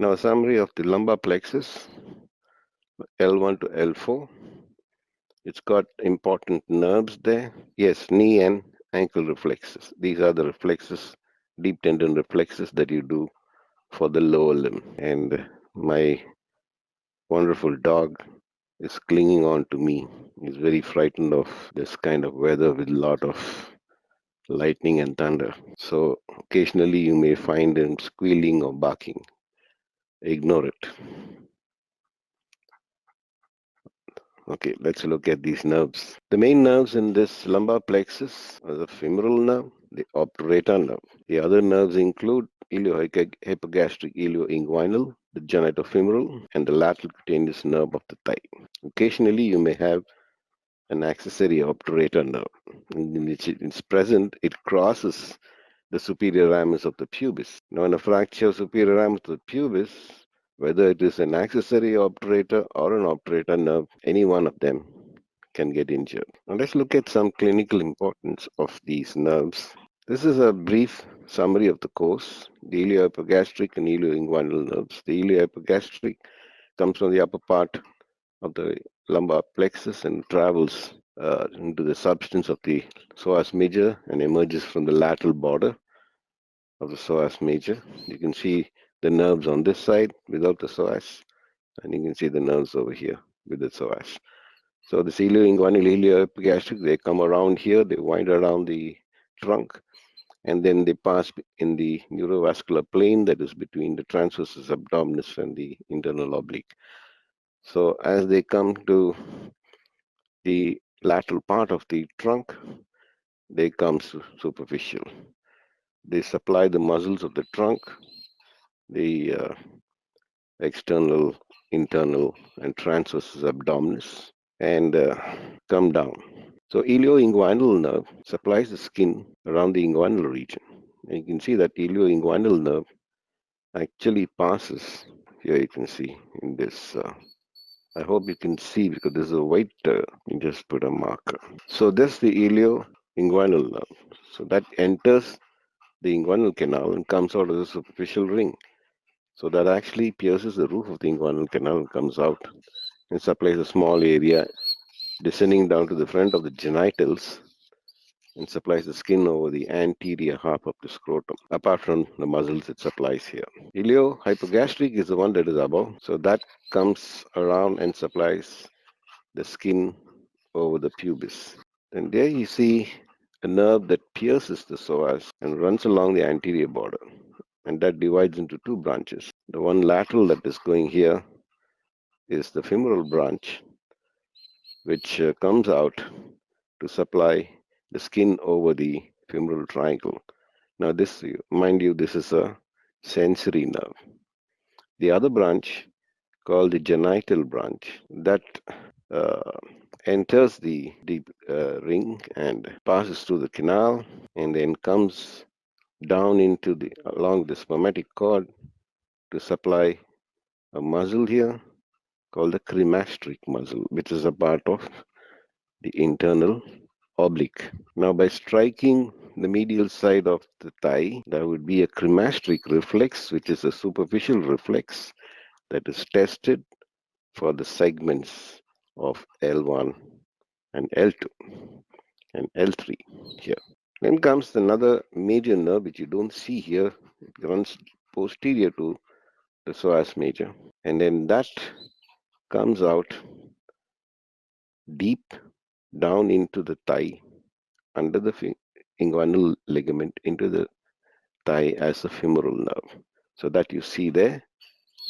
Now, a summary of the lumbar plexus, L1 to L4. It's got important nerves there. Yes, knee and ankle reflexes. These are the reflexes, deep tendon reflexes that you do for the lower limb. And my wonderful dog is clinging on to me. He's very frightened of this kind of weather with a lot of lightning and thunder. So occasionally you may find him squealing or barking. Ignore it. Okay, let's look at these nerves. The main nerves in this lumbar plexus are the femoral nerve, the obturator nerve. The other nerves include iliohypogastric ilioinguinal, the genitofemoral, and the lateral cutaneous nerve of the thigh. Occasionally, you may have an accessory obturator nerve. In which it's present, it crosses the superior ramus of the pubis. Now, in a fracture of superior ramus of the pubis, whether it is an accessory obturator or an obturator nerve, any one of them can get injured. Now, let's look at some clinical importance of these nerves. This is a brief summary of the course, the iliohypogastric and ilioinguinal nerves. The iliohypogastric comes from the upper part of the lumbar plexus and travels into the substance of the psoas major and emerges from the lateral border of the psoas major. You can see the nerves on this side without the psoas, and you can see the nerves over here with the psoas. So the ilioinguinal, ilioepigastric, they come around here, they wind around the trunk, and then they pass in the neurovascular plane that is between the transversus abdominis and the internal oblique. So as they come to the lateral part of the trunk, they come superficial. They supply the muscles of the trunk, the external, internal, and transversus abdominis, and come down. So ilioinguinal nerve supplies the skin around the inguinal region. And you can see that ilioinguinal nerve actually passes. Here you can see in this. I hope you can see because there's a white. You just put a marker. So this the ilioinguinal nerve. So that enters the inguinal canal and comes out of the superficial ring. So that actually pierces the roof of the inguinal canal and comes out and supplies a small area descending down to the front of the genitals and supplies the skin over the anterior half of the scrotum, apart from the muscles it supplies here. Iliohypogastric is the one that is above, so that comes around and supplies the skin over the pubis. And there you see a nerve that pierces the psoas and runs along the anterior border, and that divides into two branches. The one lateral that is going here is the femoral branch, which comes out to supply the skin over the femoral triangle. Now, this, mind you, this is a sensory nerve. The other branch, called the genital branch, that uh, enters the deep ring and passes through the canal and then comes down into the along the spermatic cord to supply a muscle here called the cremasteric muscle, which is a part of the internal oblique. Now, by striking the medial side of the thigh, there would be a cremasteric reflex, which is a superficial reflex that is tested for the segments of L1 and L2 and L3 here. Then comes another major nerve which you don't see here. It runs posterior to the psoas major, and then that comes out deep down into the thigh under the inguinal ligament into the thigh as the femoral nerve. So that you see there,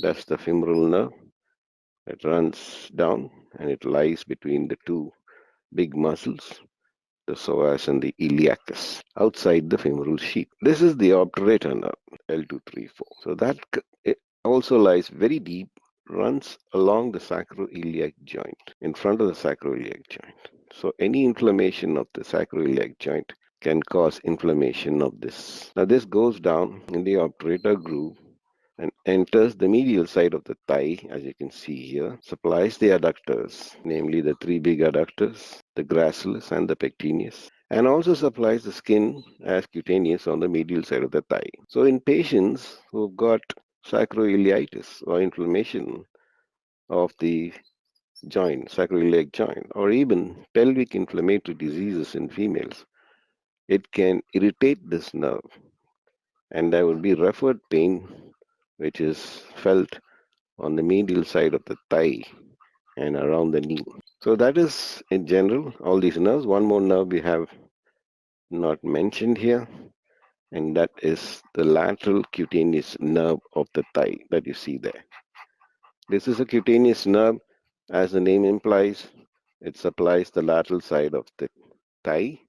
that's the femoral nerve. It runs down and it lies between the two big muscles, the psoas and the iliacus, outside the femoral sheath. This is the obturator nerve, L234. So that it also lies very deep, runs along the sacroiliac joint, in front of the sacroiliac joint. So any inflammation of the sacroiliac joint can cause inflammation of this. Now this goes down in the obturator groove and enters the medial side of the thigh, as you can see here, supplies the adductors, namely the three big adductors, the gracilis and the pectineus, and also supplies the skin as cutaneous on the medial side of the thigh. So in patients who've got sacroiliitis or inflammation of the joint, sacroiliac joint, or even pelvic inflammatory diseases in females. It can irritate this nerve, and there will be referred pain, which is felt on the medial side of the thigh and around the knee. So that is in general all these nerves. One more nerve we have not mentioned here, and that is the lateral cutaneous nerve of the thigh that you see there. This is a cutaneous nerve, as the name implies. It supplies the lateral side of the thigh,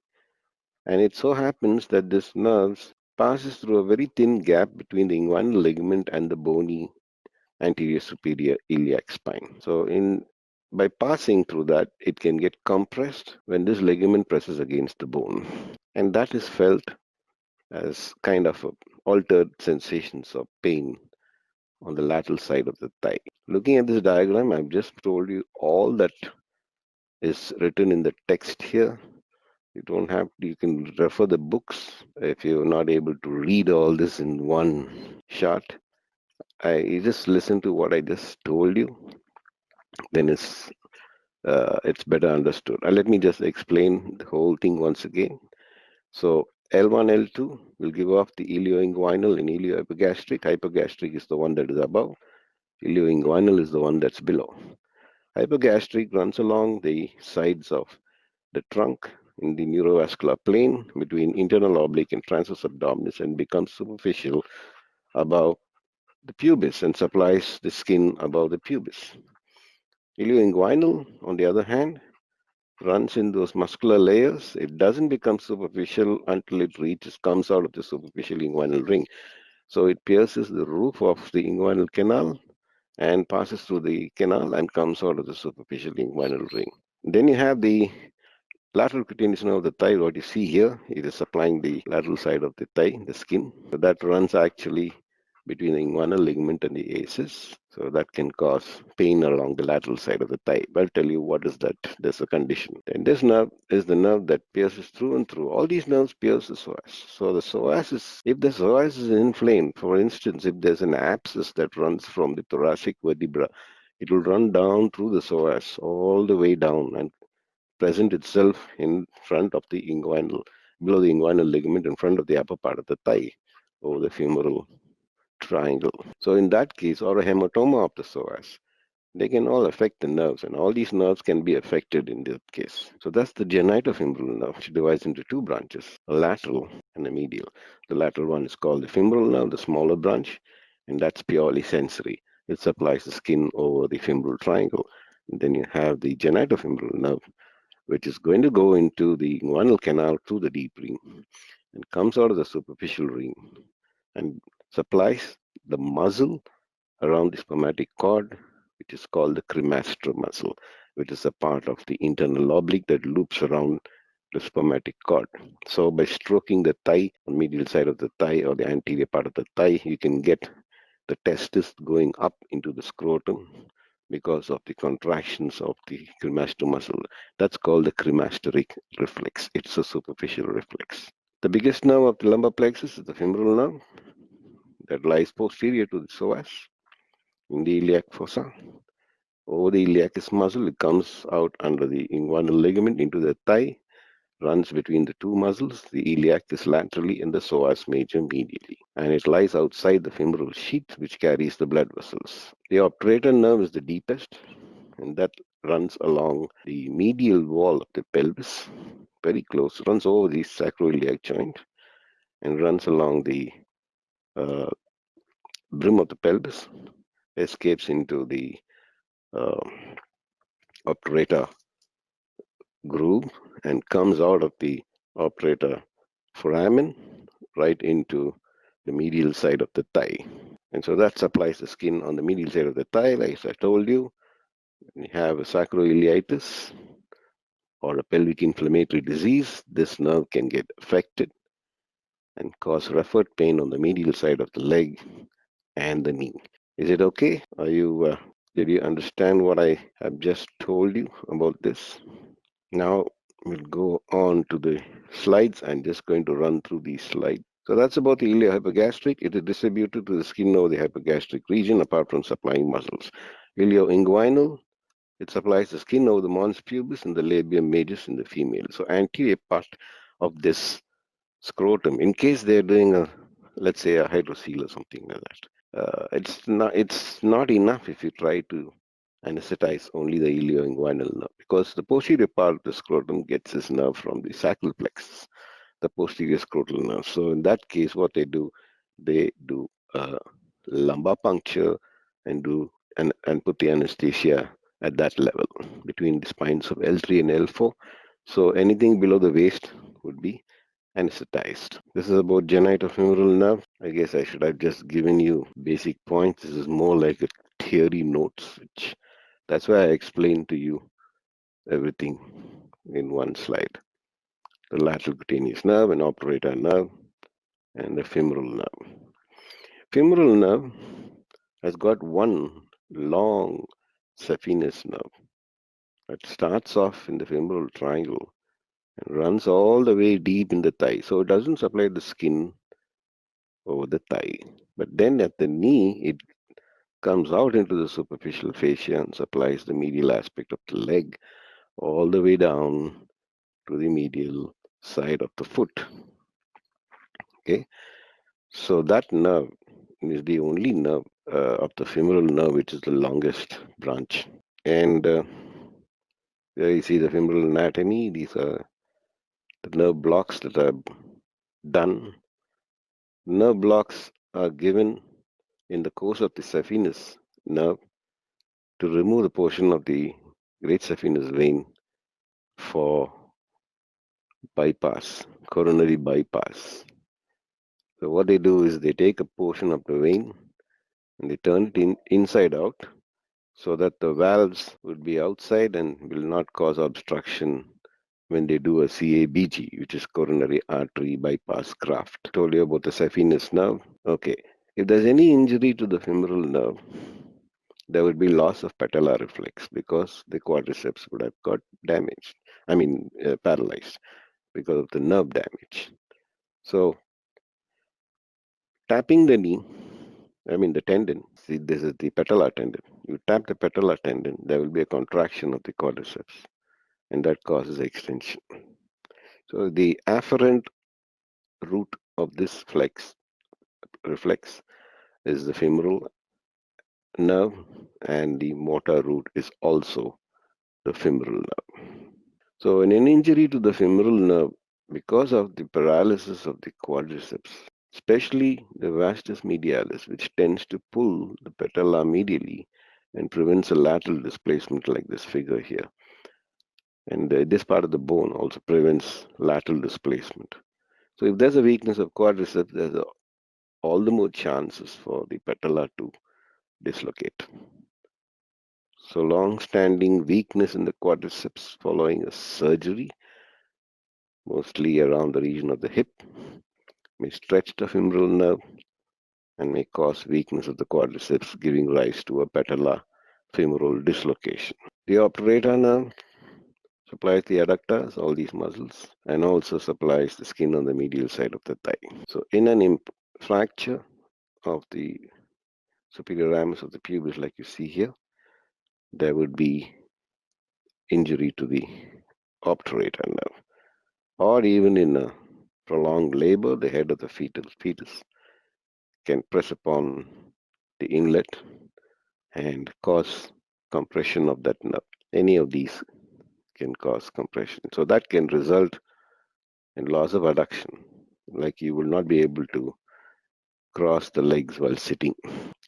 and it so happens that this nerve passes through a very thin gap between the inguinal ligament and the bony anterior superior iliac spine. So in by passing through that, it can get compressed when this ligament presses against the bone, and that is felt as kind of a altered sensations of pain on the lateral side of the thigh. Looking at this diagram, I've just told you all that is written in the text here. You don't have to, you can refer the books if you're not able to read all this in one shot. You just listen to what I just told you, then it's better understood. Let me just explain the whole thing once again. So L1, L2 will give off the ilioinguinal and iliohypogastric. Hypogastric is the one that is above. Ilioinguinal is the one that's below. Hypogastric runs along the sides of the trunk in the neurovascular plane between internal oblique and transverse abdominis and becomes superficial above the pubis and supplies the skin above the pubis. Ilioinguinal, on the other hand, runs in those muscular layers. It doesn't become superficial until it comes out of the superficial inguinal ring. So it pierces the roof of the inguinal canal and passes through the canal and comes out of the superficial inguinal ring. Then you have the lateral cutaneous nerve of the thigh. What you see here, it is supplying the lateral side of the thigh, the skin. So that runs actually between the inguinal ligament and the aces. So that can cause pain along the lateral side of the thigh. I'll tell you what is that. There's a condition. And this nerve is the nerve that pierces through and through. All these nerves pierce the psoas. So the psoas is, if the psoas is inflamed, for instance, if there's an abscess that runs from the thoracic vertebra, it will run down through the psoas all the way down and present itself in front of the inguinal, below the inguinal ligament, in front of the upper part of the thigh, over the femoral triangle. So in that case, or a hematoma of the psoas, they can all affect the nerves, and all these nerves can be affected in this case. So that's the genitofemoral nerve, which divides into two branches, a lateral and a medial. The lateral one is called the femoral nerve, the smaller branch, and that's purely sensory. It supplies the skin over the femoral triangle. And then you have the genitofemoral nerve, which is going to go into the inguinal canal through the deep ring and comes out of the superficial ring and supplies the muscle around the spermatic cord, which is called the Cremaster Muscle, which is a part of the internal oblique that loops around the spermatic cord. So by stroking the thigh, on medial side of the thigh or the anterior part of the thigh, you can get the testis going up into the scrotum because of the contractions of the cremaster muscle. That's called the cremasteric reflex. It's a superficial reflex. The biggest nerve of the lumbar plexus is the femoral nerve that lies posterior to the psoas in the iliac fossa. Over the iliacus muscle, it comes out under the inguinal ligament into the thigh, runs between the two muscles, the iliacus laterally and the psoas major medially, and it lies outside the femoral sheath, which carries the blood vessels. The obturator nerve is the deepest, and that runs along the medial wall of the pelvis, very close, runs over the sacroiliac joint, and runs along the uh, brim of the pelvis, escapes into the uh, obturator groove, and comes out of the obturator foramen right into the medial side of the thigh. And so that supplies the skin on the medial side of the thigh. Like I told you, when you have a sacroiliitis or a pelvic inflammatory disease, this nerve can get affected and cause referred pain on the medial side of the leg and the knee. Is it okay? Did you understand what I have just told you about this? Now we'll go on to the slides. I'm just going to run through these slides. So that's about the iliohypogastric. It is distributed to the skin of the hypogastric region apart from supplying muscles. Ilioinguinal, it supplies the skin of the mons pubis and the labia majus in the female. So anterior part of this scrotum, in case they're doing a, let's say, a hydrocele or something like that. It's not enough if you try to anesthetize only the ilioinguinal nerve, because the posterior part of the scrotum gets its nerve from the sacral plexus, the posterior scrotal nerve. So in that case, what they do a lumbar puncture and put the anesthesia at that level between the spines of L3 and L4. So anything below the waist would be anesthetized. This is about genitofemoral nerve. I guess I should have just given you basic points. This is more like a theory notes, which that's why I explained to you everything in one slide. The lateral cutaneous nerve, an obturator nerve, and the femoral nerve. Femoral nerve has got one long saphenous nerve that starts off in the femoral triangle and runs all the way deep in the thigh. So it doesn't supply the skin over the thigh. But then at the knee, it comes out into the superficial fascia and supplies the medial aspect of the leg all the way down to the medial side of the foot. Okay, so that nerve is the only nerve of the femoral nerve which is the longest branch. And there you see the femoral anatomy. These are the nerve blocks that are done. Nerve blocks are given in the course of the saphenous nerve to remove the portion of the great saphenous vein for bypass, coronary bypass. So what they do is they take a portion of the vein and they turn it inside out so that the valves would be outside and will not cause obstruction when they do a CABG, which is coronary artery bypass graft. I told you about the saphenous nerve. Okay, if there's any injury to the femoral nerve, there would be loss of patellar reflex because the quadriceps would have got damaged. Paralyzed because of the nerve damage. So tapping the knee, the tendon. See, this is the patellar tendon. You tap the patellar tendon, there will be a contraction of the quadriceps, and that causes extension. So the afferent root of this reflex is the femoral nerve, and the motor root is also the femoral nerve. So in an injury to the femoral nerve, because of the paralysis of the quadriceps, especially the vastus medialis, which tends to pull the patella medially and prevents a lateral displacement like this figure here. And this part of the bone also prevents lateral displacement. So if there's a weakness of quadriceps, there's all the more chances for the patella to dislocate. So long-standing weakness in the quadriceps following a surgery, mostly around the region of the hip, may stretch the femoral nerve and may cause weakness of the quadriceps, giving rise to a patellar femoral dislocation. The obturator nerve supplies the adductors, all these muscles, and also supplies the skin on the medial side of the thigh. So in an fracture of the superior ramus of the pubis, like you see here, there would be injury to the obturator nerve. Or even in a prolonged labor, the head of the fetus can press upon the inlet and cause compression of that nerve. Any of these can cause compression. So that can result in loss of adduction, like you will not be able to cross the legs while sitting.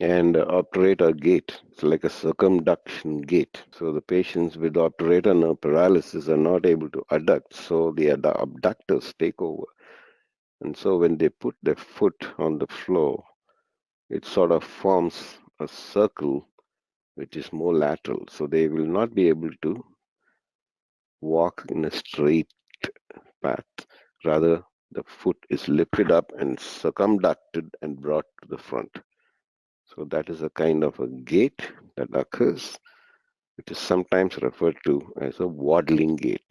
And obturator gait, it's like a circumduction gait. So the patients with obturator nerve paralysis are not able to adduct, so the abductors take over. And so when they put their foot on the floor, it sort of forms a circle which is more lateral. So they will not be able to walk in a straight path. Rather, the foot is lifted up and circumducted and brought to the front. So that is a kind of a gait that occurs, which is sometimes referred to as a waddling gait.